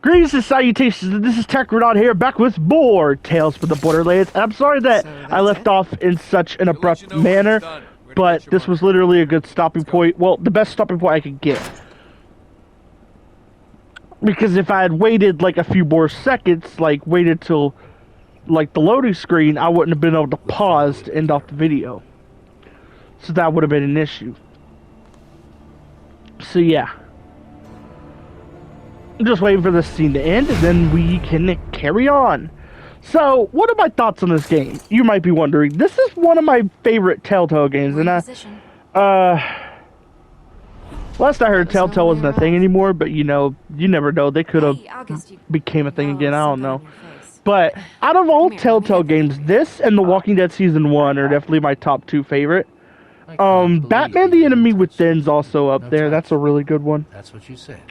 Greetings and salutations, this is TechRenard here, back with more Tales from the Borderlands. And I'm sorry that I left off in such an abrupt manner, but this was literally a good stopping point. Well, the best stopping point I could get. Because if I had waited like a few more seconds, like waited till like the loading screen, I wouldn't have been able to pause to end off the video. So that would have been an issue. So yeah. I'm just waiting for this scene to end, and then we can carry on. So, what are my thoughts on this game? You might be wondering. This is one of my favorite Telltale games, and last I heard, Telltale wasn't a thing anymore, but you know, you never know. They could have became a thing again, I don't know. But, out of all Telltale games, this and The Walking Dead Season 1 are definitely my top two favorite. Batman the Enemy Within's also up there. That's a really good one. That's what you said.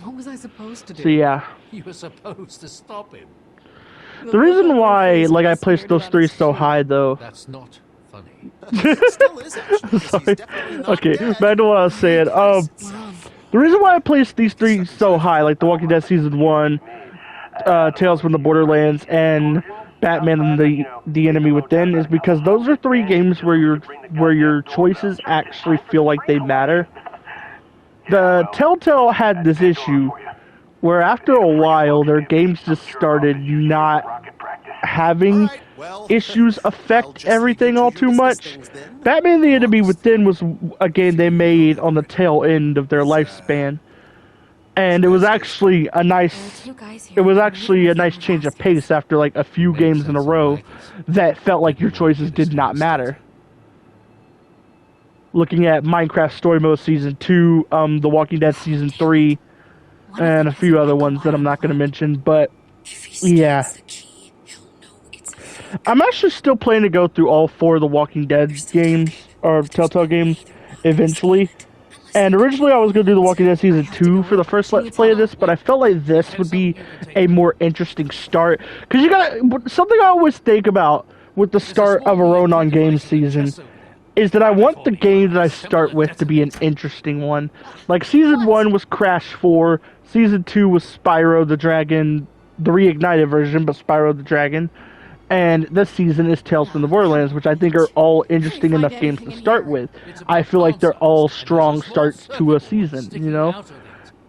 What was I supposed to do? So yeah. You were supposed to stop him. The reason why, like, I placed those three so high, though. That's not funny. Still is, actually. Sorry. Okay, back to what I was saying. The reason why I placed these three so high, like The Walking Dead Season 1, Tales from the Borderlands, and Batman and the Enemy Within, is because those are three games where your choices actually feel like they matter. The Telltale had this issue where after a while their games just started not having issues affect everything all too much. Batman the Enemy Within was a game they made on the tail end of their lifespan. And it was actually a nice change of pace after like a few games in a row that felt like your choices did not matter. Looking at Minecraft Story Mode Season 2, The Walking Dead Season 3, and a few other ones that I'm not going to mention, but yeah. I'm actually still planning to go through all four of the Walking Dead games, or Telltale games, eventually. And originally I was going to do The Walking Dead Season 2 for the first Let's Play of this, but I felt like this would be a more interesting start. Because you gotta, something I always think about with the start of a Ronan Games season is that I want the game that I start with to be an interesting one. Like, Season 1 was Crash 4, Season 2 was Spyro the Dragon, the reignited version, but Spyro the Dragon, and this season is Tales from the Borderlands, which I think are all interesting enough games to start with. I feel like they're all strong starts to a season, you know?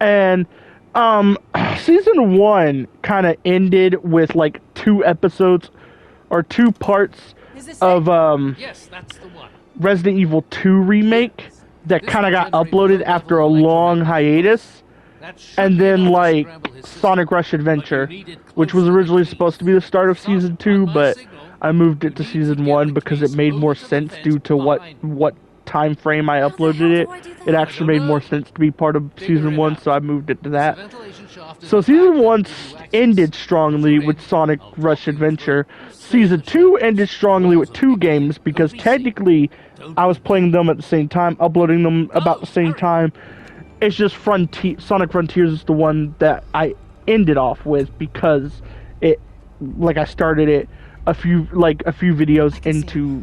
And, Season 1 kind of ended with, like, 2 episodes, or 2 parts of, Yes, that's the one. Resident Evil 2 remake that kind of got uploaded after a long hiatus, and then like Sonic Rush Adventure, which was originally supposed to be the start of Season 2, but I moved it to Season 1 because it made more sense due to what time frame I uploaded it. It actually made more sense to be part of Season 1, so I moved it to that. So Season 1 ended strongly with Sonic Rush Adventure. Season 2 ended strongly with 2 games, because technically I was playing them at the same time, uploading them about the same time. It's just Sonic Frontiers is the one that I ended off with, because it, like, I started it a few videos into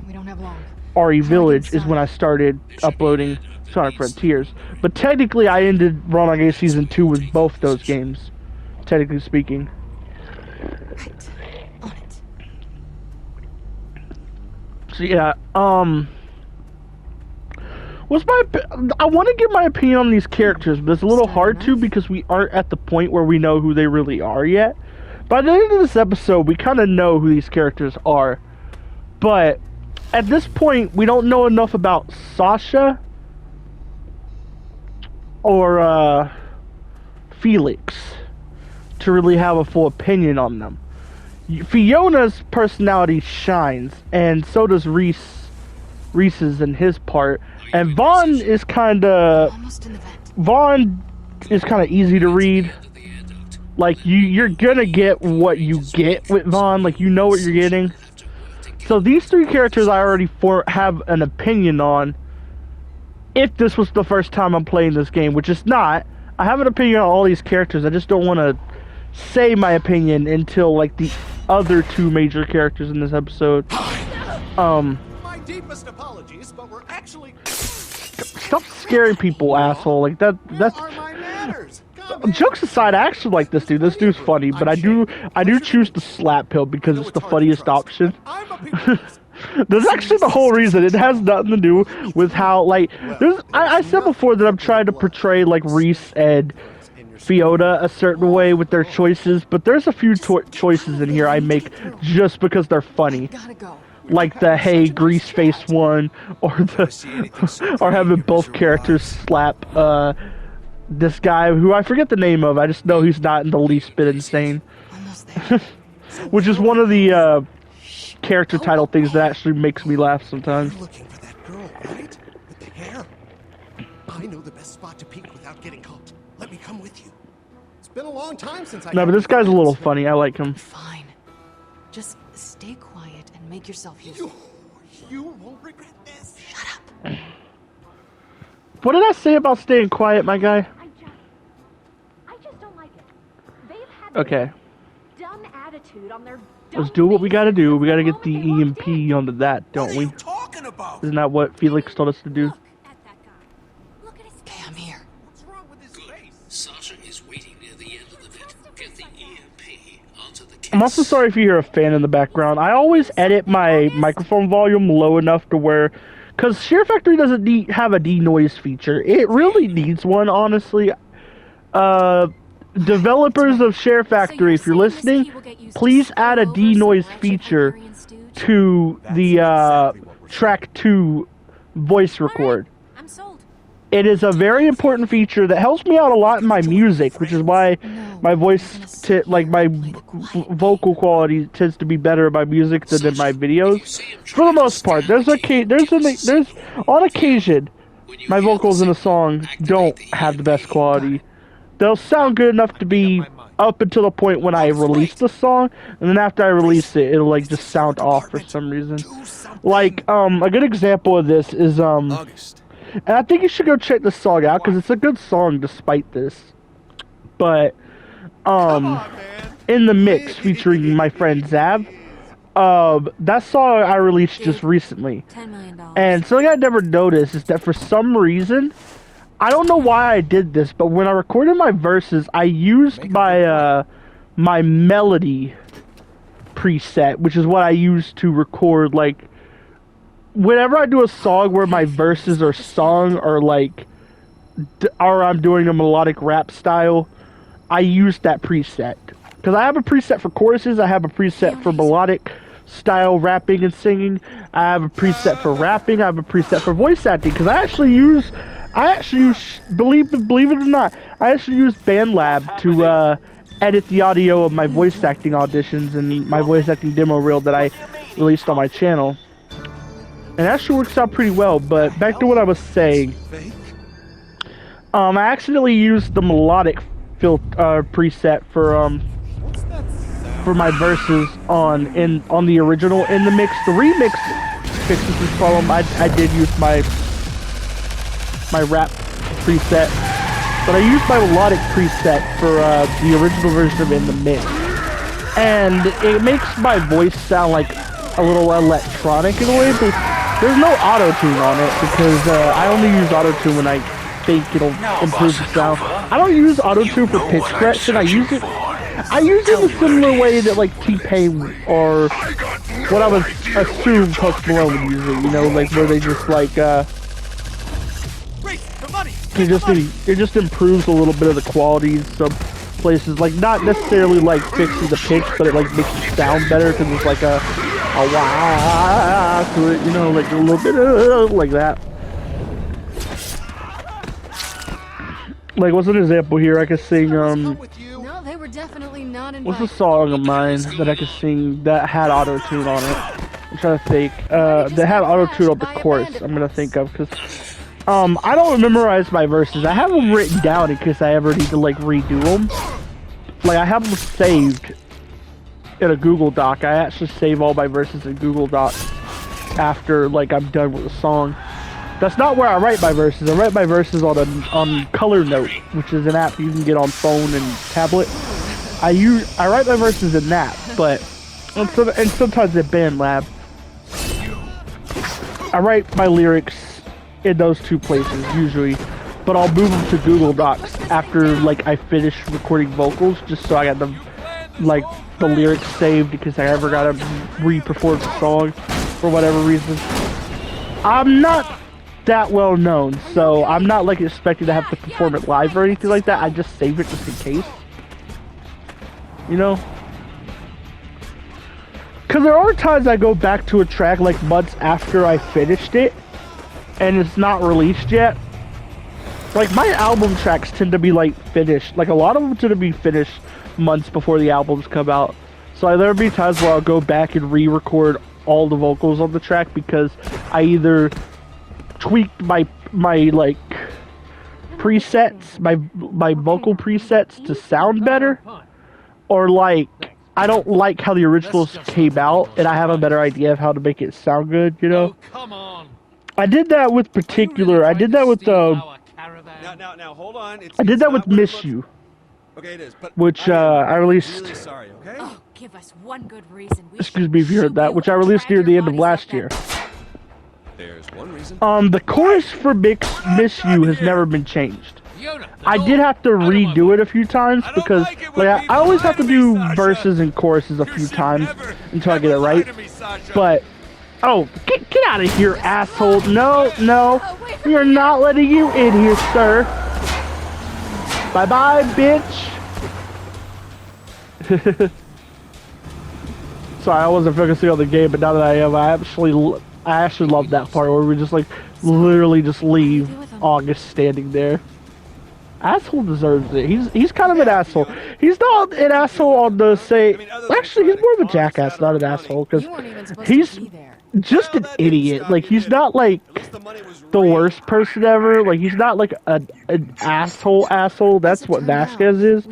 RE Village is when I started uploading Sonic Frontiers. But technically I ended Ronan Games Season 2 with both those games, technically speaking. So yeah, I want to give my opinion on these characters, but it's a little hard to, because we aren't at the point where we know who they really are yet. By the end of this episode, we kind of know who these characters are. But at this point, we don't know enough about Sasha or Felix to really have a full opinion on them. Fiona's personality shines, and so does Reese's in his part. And Vaughn is kind of easy to read. Like, you're gonna get what you get with Vaughn. Like, you know what you're getting. So these 3 characters I already have an opinion on. If this was the first time I'm playing this game, which is not, I have an opinion on all these characters. I just don't want to say my opinion until like the other 2 major characters in this episode. My deepest apologies, but we're actually. Stop scaring people, asshole! Like that's. Where are my manners? jokes aside, I actually like this dude. This dude's funny, but I do choose the slap pill because it's the funniest option. I'm a people pleaser. That's actually the whole reason. It has nothing to do with how, like, I said before that I'm trying to portray, like, Reese and Fiona a certain way with their choices, but there's a few choices in here I make just because they're funny. Like the hey grease face one, or or having both characters slap this guy who I forget the name of. I just know he's not in the least bit insane. Which is one of the character title things that actually makes me laugh sometimes. You're looking for that girl, right? With the hair. I know the best spot to peek without getting caught. Let me come with you. It's been a long time since I. No, but this guy's a little funny. I like him. Fine. Just stay quiet and make yourself useful. You won't regret this. Shut up. What did I say about staying quiet, my guy? I just don't like it. They've had Okay. this dumb attitude on their Let's do what we gotta do. We gotta get the EMP onto that, don't we? What are you talking about? Isn't that what Felix told us to do? Look at that guy. Look at his Okay, I'm here. What's wrong with his face? Sasha is waiting near the end of the pit. Get the EMP onto the case. I'm also sorry if you hear a fan in the background. I always edit my microphone volume low enough to where... Because Share Factory doesn't have a denoise feature. It really needs one, honestly. Developers of Share Factory, if you're listening, please add a denoise feature to the track 2 voice record. I'm sold. It is a very important feature that helps me out a lot in my music, which is why my voice, my vocal quality tends to be better in my music than in my videos. For the most part, there's on occasion, my vocals in a song don't have the best quality. They'll sound good enough to be up until the point when I release the song, and then after I release it, it'll like just sound off for some reason. Like a good example of this is August. and I think you should go check this song out because it's a good song despite this. But in the mix featuring my friend Zav, that song I released just recently. $10 million. And something I never noticed is that for some reason, I don't know why I did this, but when I recorded my verses, I used my my melody preset, which is what I use to record, like, whenever I do a song where my verses are sung or like, or I'm doing a melodic rap style, I use that preset. Because I have a preset for choruses, I have a preset for melodic style rapping and singing, I have a preset for rapping, I have a preset for voice acting, because I actually use, believe it or not, I actually use BandLab to edit the audio of my voice acting auditions and my voice acting demo reel that I released on my channel. And it actually works out pretty well, but back to what I was saying. I accidentally used the melodic preset for my verses on the original in the mix. The remix fixes this problem. I did use my rap preset, but I used my melodic preset for the original version of in the mix, and it makes my voice sound like a little electronic in a way, but there's no auto-tune on it because I only use auto-tune when I think it'll improve the sound. I don't use auto-tune for pitch correction. I use it in a similar way that like T-Pain or what I would assume Post Malone would use it, you know, like where they just like it just improves a little bit of the quality in some places, like not necessarily like fixing the pitch, but it like makes it sound better because it's like a wah to it, you know, like a little bit like that. Like, what's an example here? I could sing, No, they were definitely not invited. what's a song of mine that I could sing that had auto-tune on it? I'm trying to think. That had auto-tune on the chorus, I'm gonna think of, because, I don't memorize my verses. I have them written down in case I ever need to, like, redo them. Like, I have them saved in a Google Doc. I actually save all my verses in Google Docs after, like, I'm done with the song. That's not where I write my verses. I write my verses on Color Note, which is an app you can get on phone and tablet. I write my verses in that, but and sometimes in BandLab. I write my lyrics in those two places usually, but but I'll move them to Google Docs after like I finish recording vocals, just so I got them like the lyrics saved because I ever gotta re-perform the song for whatever reason. I'm not that well known, so I'm not like expected to have to perform it live or anything like that. I just save it just in case, you know. Because there are times I go back to a track like months after I finished it and it's not released yet. Like my album tracks tend to be like finished, like a lot of them tend to be finished months before the albums come out. So there'll be times where I'll go back and re-record all the vocals on the track because I either tweaked my like presets, my vocal presets to sound better, or like I don't like how the originals came out and I have a better idea of how to make it sound good, you know? Come on. I did that with particular, I did that with Now, hold on. I did that with Miss You, Okay, it is, but which I released, really sorry, okay? Oh, give us one good reason. excuse me if you heard that, which I released near the end of last year. There's one reason. The chorus for Miss You has never been changed. I did have to redo it a few times because like I always have to do verses and choruses a few times until I get it right. But oh, get out of here, asshole! No, we are not letting you in here, sir. Bye bye, bitch. Sorry, I wasn't focusing on the game, but now that I am, I actually love that part where we just like literally just leave August standing there. Asshole deserves it. He's kind of an asshole. He's not an asshole on the say. Actually, he's more of a jackass, not an asshole, because he's just an idiot. Like he's not like the worst person ever. Like he's not like an asshole. That's what Vasquez is.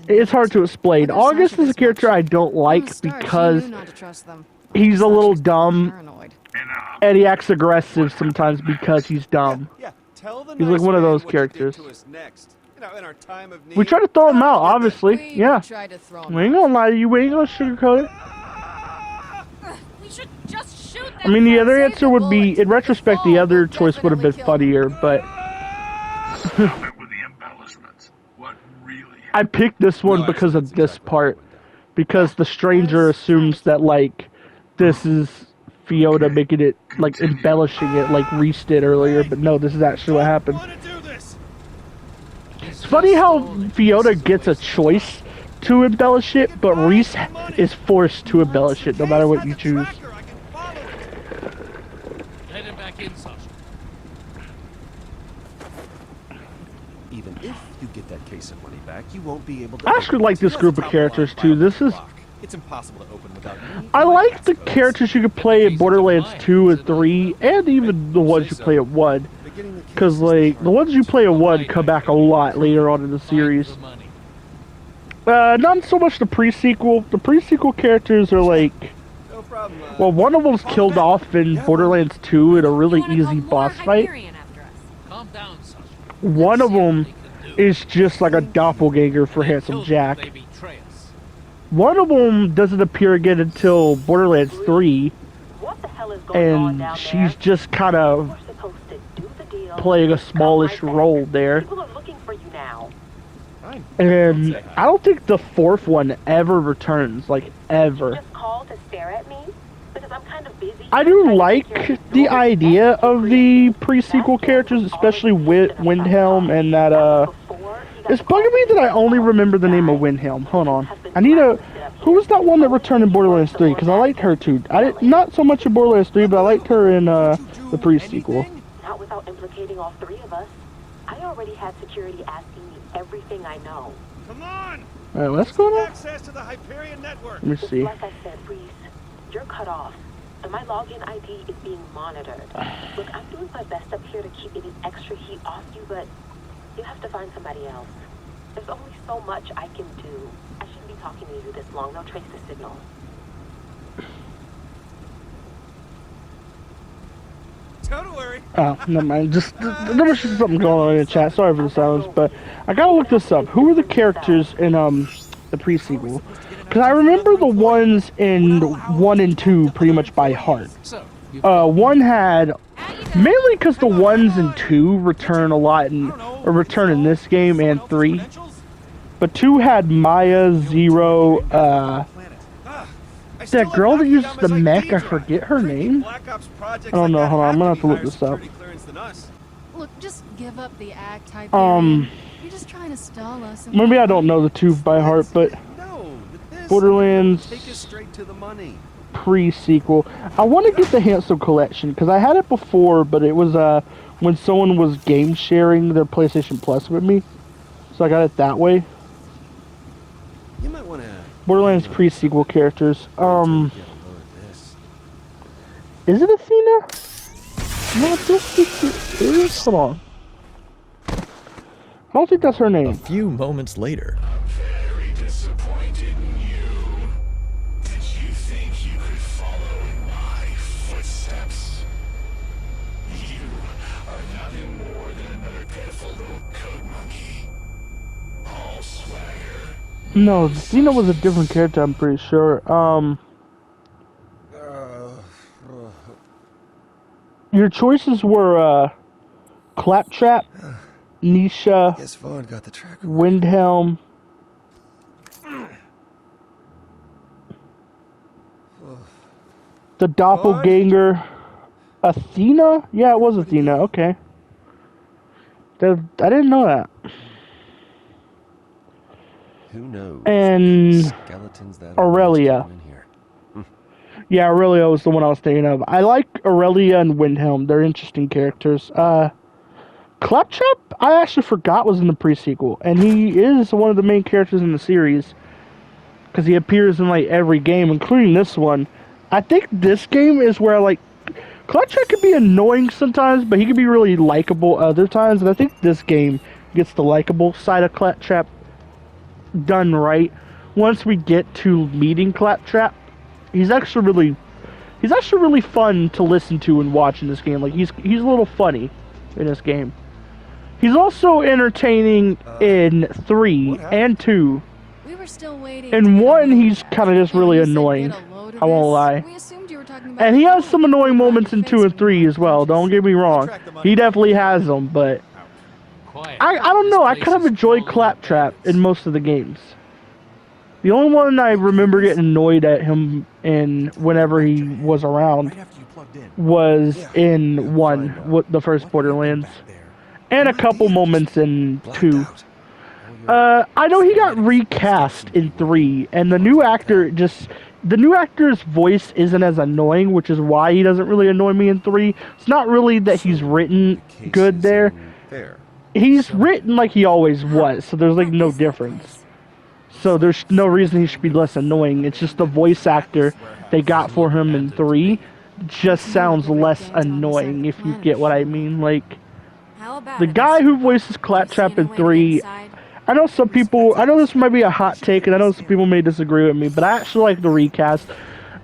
It's hard to explain. August is a character I don't like because he's a little dumb and he acts aggressive sometimes because he's dumb. He's like one of those characters. We try to throw him out, obviously. Yeah. We ain't gonna lie to you. We ain't gonna sugarcoat it. We should just shoot them. I mean, the other answer would be, in retrospect, the other choice would have been funnier, but I picked this one because of this part. Because the stranger assumes that, like, this is Fiona making it, like, embellishing it like Reese did earlier, but no, this is actually what happened. It's funny how Fiona gets a choice to embellish it, but Reese is forced to embellish it no matter what you choose. Let him back in, Sasha. Even if you get that case of money back, you won't be able to. I actually like this group of characters too. This is. It's impossible to open without me. I like the characters you could play in Borderlands 2 and 3, and even the ones you play at 1. Because, like, the ones you play at 1 come back a lot later on in the series. Not so much the pre-sequel. The pre-sequel characters are like... Well, one of them's killed off in Borderlands 2 in a really easy boss fight. One of them is just like a doppelganger for Handsome Jack. One of them doesn't appear again until Borderlands 3, and she's just kind of playing a smallish role there. And I don't think the fourth one ever returns, like ever. I do like the idea of the pre-sequel characters, especially Windhelm and that it's bugging me that I only remember the name of Windhelm. Hold on. I need a... Who was that one that returned in Borderlands 3? Because I liked her too. Not so much in Borderlands 3, but I liked her in the pre-sequel. Not without implicating all three of us. I already had security asking me everything I know. Come on! Alright, what's going on? Access to the Hyperion network. Let me see. Like I said, Reese, you're cut off. And my login ID is being monitored. Look, I'm doing my best up here to keep any extra heat off you, but you have to find somebody else. There's only so much I can do. I shouldn't be talking to you this long. They'll trace the signal. Don't worry. Oh, never mind. Just there was just something going on in the chat. Sorry for the silence, but I gotta look this up. Who are the characters in the pre-sequel? Because I remember the ones in 1 and 2 pretty much by heart. One had Mainly because the 1s and 2 return a lot or return in this game and 3. But 2 had Maya, Zero, that girl that uses the mech, I forget her name. I don't know, hold on, I'm gonna have to look this up. Look, just give up the act type. Um, You're just trying to stall us. Maybe I don't know the 2 by heart, but Borderlands pre-sequel. I want to get the Handsome Collection because I had it before, but it was when someone was game sharing their PlayStation Plus with me, so I got it that way. You might want to. Borderlands pre-sequel characters. Is it Athena? No, I don't think it is. Hold on. I don't think that's her A name. few moments later. Very disappointed in you. Did you think you could follow in my footsteps? You are nothing more than another pitiful little code monkey. All swagger. No, Xena was a different character, I'm pretty sure. Your choices were, Claptrap, Nisha, Guess Vaughn got the tracker. Windhelm, the Doppelganger, Athena? Yeah, it was Athena, okay. I didn't know that. Who knows? And Skeletons that Aurelia. in here. Yeah, Aurelia was the one I was thinking of. I like Aurelia and Windhelm. They're interesting characters. Claptrap, I actually forgot was in the pre-sequel. And he is one of the main characters in the series. Because he appears in, like, every game, including this one. I think this game is where, like, Claptrap can be annoying sometimes, but he can be really likable other times. And I think this game gets the likable side of Claptrap done right. Once we get to meeting Claptrap, he's actually really fun to listen to and watch in this game. Like he's a little funny in this game. He's also entertaining in 3 and 2. We were still waiting. In 1, he's kind of just really annoying. I won't lie. We assumed you were talking about And he has some annoying moments in 2 and 3 as well. Don't get me wrong. He definitely has them, but I don't know. I kind of enjoy Claptrap in most of the games. The only one I remember getting annoyed at him in whenever he was around was in 1, the first Borderlands, and a couple moments in 2. I know he got recast in 3, and the new actor's voice isn't as annoying, which is why he doesn't really annoy me in 3. It's not really that he's written good there. He's written like he always was, so there's like no difference. So there's no reason he should be less annoying. It's just the voice actor they got for him in 3 just sounds less annoying, if you get what I mean. Like, the guy who voices Claptrap in 3, I know this might be a hot take, and I know some people may disagree with me, but I actually like the recast.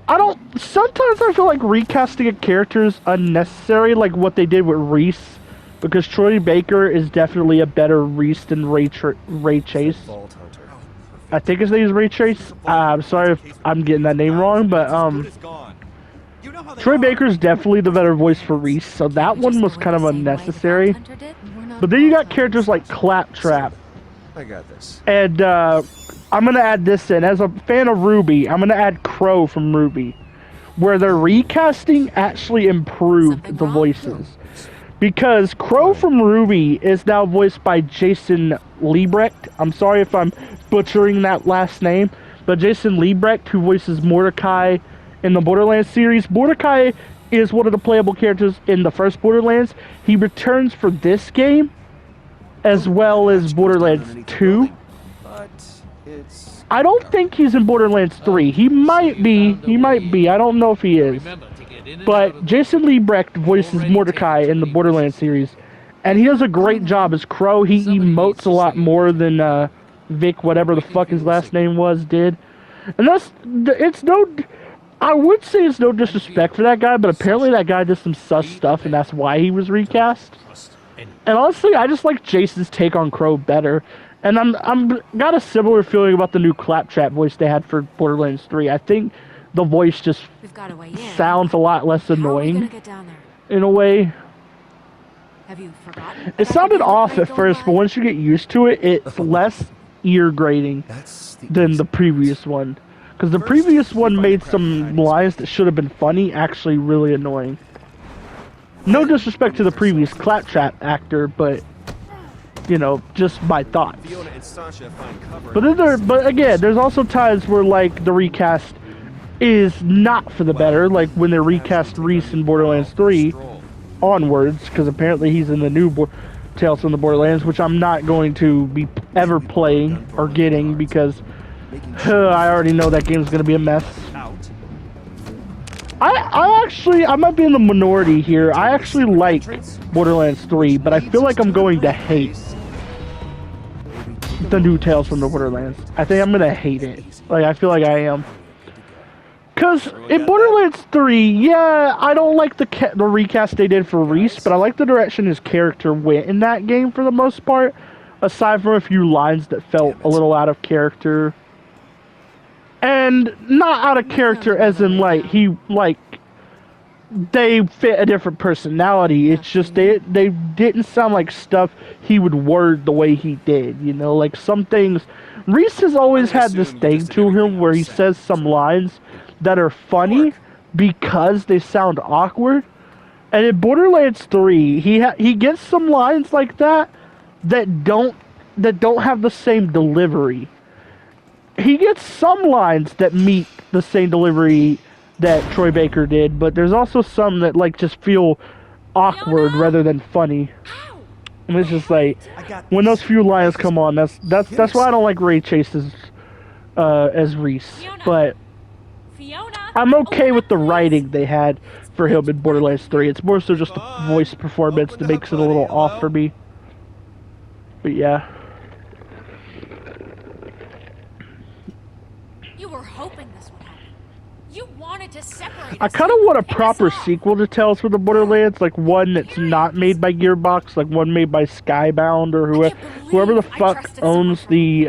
Sometimes I feel like recasting a character is unnecessary, like what they did with Reese, because Troy Baker is definitely a better Reese than Ray Chase. I think his name is Ray Chase. I'm sorry if I'm getting that name wrong, but Troy Baker's definitely the better voice for Reese, so that one was kind of unnecessary. But then you got characters like Claptrap. I got this. And I'm going to add this in. As a fan of Ruby, I'm going to add Crow from Ruby, where their recasting actually improved the voices. Because Crow from Ruby is now voiced by Jason Liebrecht. I'm sorry if I'm butchering that last name, but Jason Liebrecht, who voices Mordecai in the Borderlands series. Mordecai is one of the playable characters in the first Borderlands. He returns for this game, as well as Borderlands 2. I don't think he's in Borderlands 3. He might be. I don't know if he is. But Jason Liebrecht voices Mordecai in the Borderlands series, and he does a great job as Crow. He emotes a lot more than Vic, whatever the fuck his last name was, did. And I would say it's no disrespect for that guy, but apparently that guy did some sus stuff, and that's why he was recast. And honestly, I just like Jason's take on Crow better. And I'm got a similar feeling about the new Claptrap voice they had for Borderlands 3. I think the voice just sounds a lot less annoying in a way. Have you forgotten? It sounded off at first, but once you get used to it, it's less ear grating That's the than the previous one. Because the previous one made some lines that should have been funny actually really annoying. No disrespect to the previous Claptrap actor, but you know, just my thoughts. Fiona and Sasha find cover. But again, there's also times where like the recast is not for the better, like when they recast Reese in Borderlands 3 onwards, because apparently he's in the new Tales from the Borderlands, which I'm not going to be ever playing or getting because I already know that game's going to be a mess. I might be in the minority here. I actually like Borderlands 3, but I feel like I'm going to hate the new Tales from the Borderlands. I think I'm going to hate it. Like, I feel like I am. Because in Borderlands 3, yeah, I don't like the recast they did for Reese, but I like the direction his character went in that game for the most part, aside from a few lines that felt a little out of character. And not out of character as in, like, they fit a different personality. It's just they didn't sound like stuff he would word the way he did, you know? Like, some things... Reese has always had this thing to him where he says some lines that are funny because they sound awkward. And in Borderlands 3, he gets some lines like that don't have the same delivery. He gets some lines that meet the same delivery that Troy Baker did, but there's also some that like just feel awkward rather than funny. And it's just like when those few lines come on, that's why I don't like Ray Chase as Reese. But I'm okay with the writing they had for him in Borderlands 3. It's more so just the voice performance that makes it a little off for me. But yeah. You were hoping this would happen. You wanted to separate I us. kind of want a Pick us proper off. sequel to Tales from the Borderlands, like one that's not made by Gearbox, like one made by Skybound or whoever the fuck owns the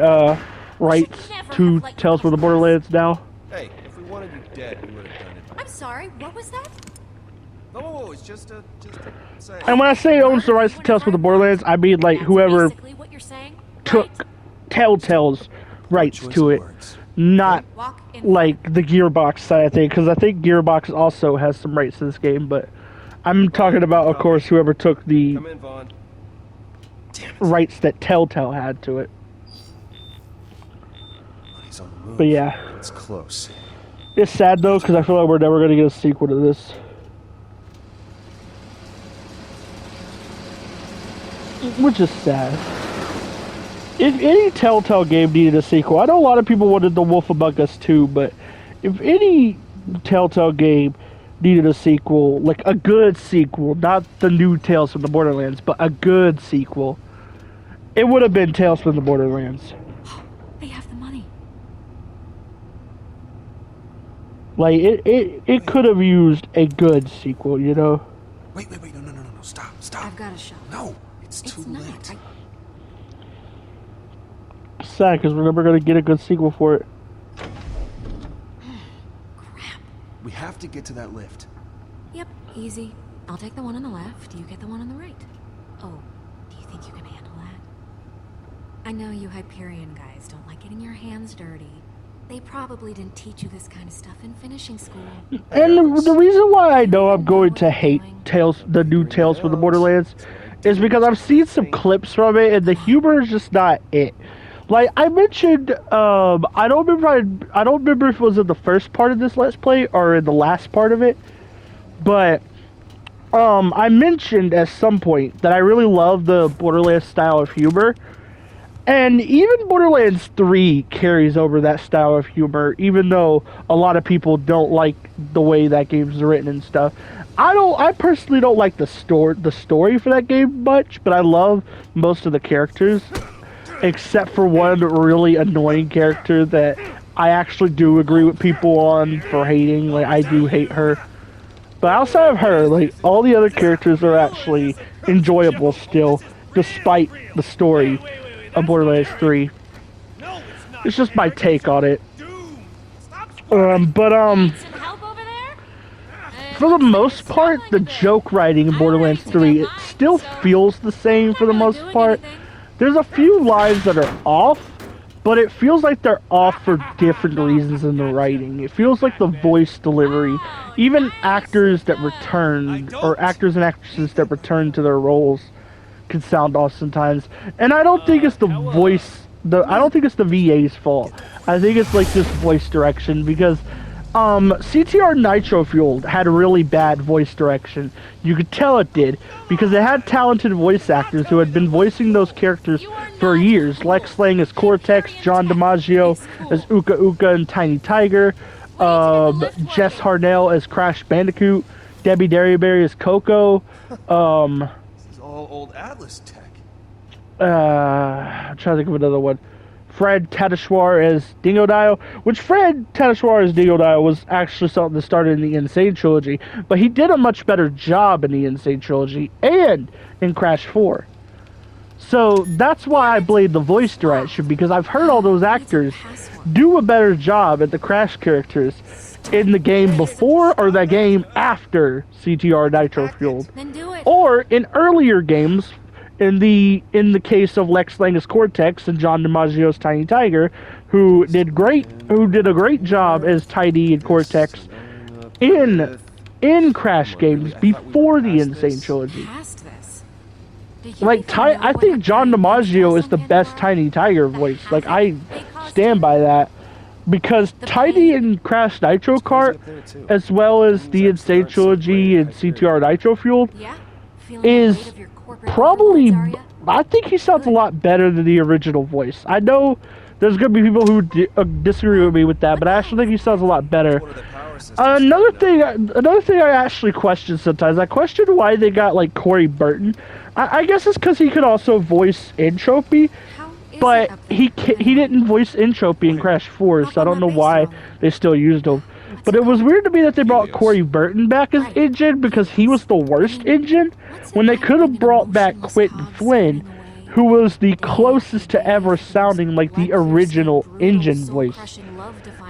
rights to Tales from the Borderlands now. Hey, if we wanted you dead, we would have done it. I'm sorry, what was that? No, it's just a say. And when I say owns the rights to Tales from the Borderlands, I mean like That's whoever basically what you're saying, took right? Telltale's rights to it, not Walk in. like the Gearbox side of things, because I think Gearbox also has some rights to this game, but I'm talking about, of course, whoever took the Come in, Vaughn. rights that Telltale had to it. He's on the move. But yeah, It's close. it's sad though, because I feel like we're never going to get a sequel to this. Which is sad. If any Telltale game needed a sequel, I know a lot of people wanted The Wolf Among Us 2, but if any Telltale game needed a sequel, like a good sequel, not the new Tales from the Borderlands, but a good sequel, it would have been Tales from the Borderlands. They have the money. Like, it could have used a good sequel, you know? Wait, no, stop. I've got a shot. No, it's too It's not. late. Sad, because we're never going to get a good sequel for it. Crap. We have to get to that lift. Yep, easy. I'll take the one on the left, you get the one on the right. Oh, do you think you can handle that? I know you Hyperion guys don't like getting your hands dirty. They probably didn't teach you this kind of stuff in finishing school. And the reason why I know I'm going to hate the new Tales from the Borderlands, is because I've seen some clips from it, and the humor is just not it. Like I mentioned, I don't remember if it was in the first part of this Let's Play or in the last part of it, but I mentioned at some point that I really love the Borderlands style of humor. And even Borderlands 3 carries over that style of humor, even though a lot of people don't like the way that game's written and stuff. I personally don't like the story for that game much, but I love most of the characters, except for one really annoying character that I actually do agree with people on for hating. Like, I do hate her. But outside of her, like, all the other characters are actually enjoyable still, despite the story of Borderlands 3. It's just my take on it. Some help over there? For the most part, the joke writing in Borderlands 3, it still feels the same for the most part. There's a few lines that are off, but it feels like they're off for different reasons in the writing. It feels like the voice delivery, even actors that return, or actors and actresses that return to their roles, can sound off sometimes. And I don't think it's the voice, I don't think it's the VA's fault. I think it's like this voice direction, because CTR Nitro Fueled had a really bad voice direction. You could tell it did, because it had talented voice actors who had been voicing those characters for years. Lex Lang as Cortex, John DiMaggio as Uka Uka and Tiny Tiger, Jess Harnell as Crash Bandicoot, Debbie Derryberry as Coco, This is all old Atlas tech. I'm trying to think of another one. Fred Tatasciore as Dingodile, which Fred Tatasciore as Dingodile was actually something that started in the Insane Trilogy, but he did a much better job in the Insane Trilogy and in Crash 4. So that's why I blame the voice direction, because I've heard all those actors do a better job at the Crash characters in the game before or the game after CTR Nitro Fueled. Or in earlier games, in the case of Lex Lang as Cortex and John DiMaggio's Tiny Tiger, who did a great job as Tiny and Cortex in Crash games before the Insane Trilogy. Like I think John DiMaggio is the best Tiny Tiger voice. Like I stand by that, because Tiny in Crash Nitro Kart, as well as the Insane Trilogy and CTR Nitro Fueled, is probably, I think he sounds a lot better than the original voice. I know there's going to be people who disagree with me with that, but I actually think he sounds a lot better. Another thing I actually question sometimes, I question why they got like Corey Burton. I guess it's because he could also voice Entropy, but he didn't voice Entropy in Crash 4, so I don't know why they still used him. But it was weird to me that they brought Corey Burton back as Engine, because he was the worst Engine, when they could have brought back Quentin Flynn, who was the closest to ever sounding like the original Engine voice.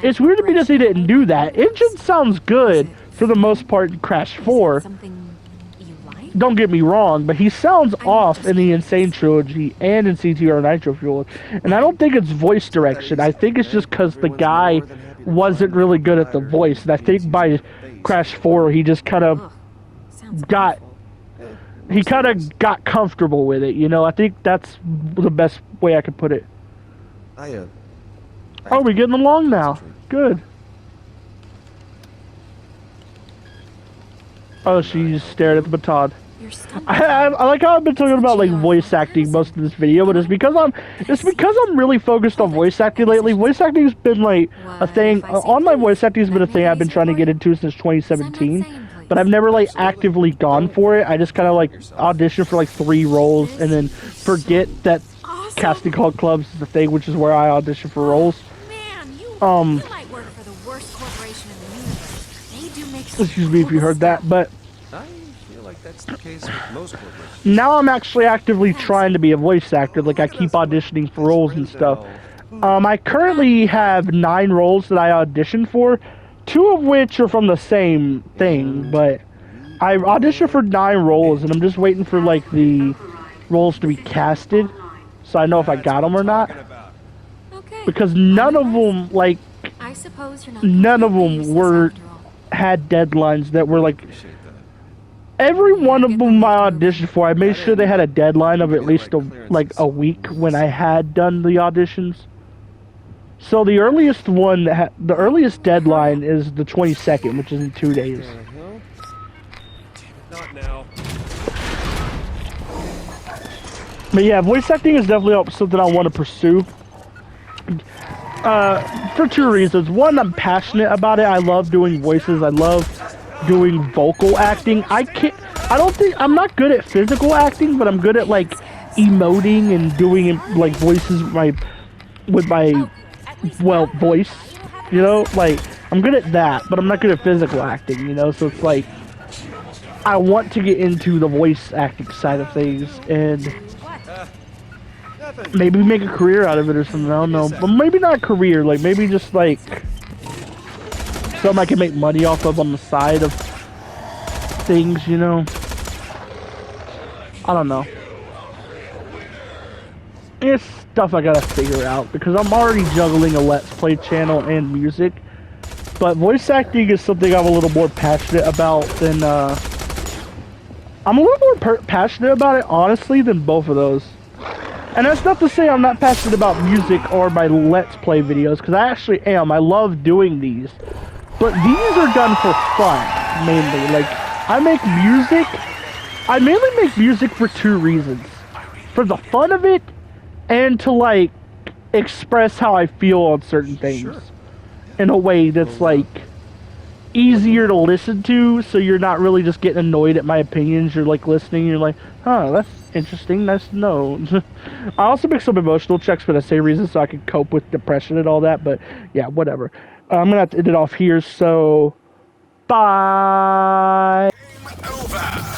It's weird to me that they didn't do that. Engine sounds good for the most part in Crash 4. Don't get me wrong, but he sounds off in the Insane Trilogy and in CTR Nitro Fueled. And I don't think it's voice direction. I think it's just because the guy wasn't really good at the voice. And I think by Crash 4, he just kind of got comfortable with it, you know? I think that's the best way I could put it. Oh, we're getting along now. Good. Oh, she just stared at the baton. I like how I've been talking about like voice acting most of this video, but it's because I'm really focused on voice acting lately. Voice acting's been like a thing. Online voice acting's been a thing I've been trying to get into since 2017, but I've never like actively gone for it. I just kind of like audition for like 3 roles and then forget that casting call clubs is the thing, which is where I audition for roles. Excuse me if you heard that, but That's the case with most corporations. now I'm actually actively trying to be a voice actor. Like I keep auditioning for roles and stuff. I currently have 9 roles that I auditioned for, 2 of which are from the same thing, but I auditioned for 9 roles and I'm just waiting for like the roles to be casted so I know if I got them or not. Because none of them had deadlines that were like, every one of them I auditioned for, I made sure they had a deadline of at least a week when I had done the auditions. So the earliest one, the earliest deadline is the 22nd, which is in 2 days. Not now. But yeah, voice acting is definitely something I want to pursue. For 2 reasons. One, I'm passionate about it. I love doing voices. I love doing vocal acting. I'm not good at physical acting, but I'm good at like emoting and doing like voices with my voice, you know, like I'm good at that, but I'm not good at physical acting, you know. So it's like I want to get into the voice acting side of things and maybe make a career out of it or something. I don't know, but maybe not a career, like maybe just like something I can make money off of on the side of things, you know. I don't know. It's stuff I gotta figure out because I'm already juggling a Let's Play channel and music. But voice acting is something I'm a little more passionate about than, I'm a little more passionate about it, honestly, than both of those. And that's not to say I'm not passionate about music or my Let's Play videos, because I actually am. I love doing these. But these are done for fun, mainly. Like, I mainly make music for two reasons. For the fun of it, and to, like, express how I feel on certain things. In a way that's, like, easier to listen to, so you're not really just getting annoyed at my opinions. You're, like, listening, you're like, huh, that's interesting, nice to know. I also make some emotional checks for the same reason, so I can cope with depression and all that, but, yeah, whatever. I'm gonna have to end it off here, so... Bye! Over.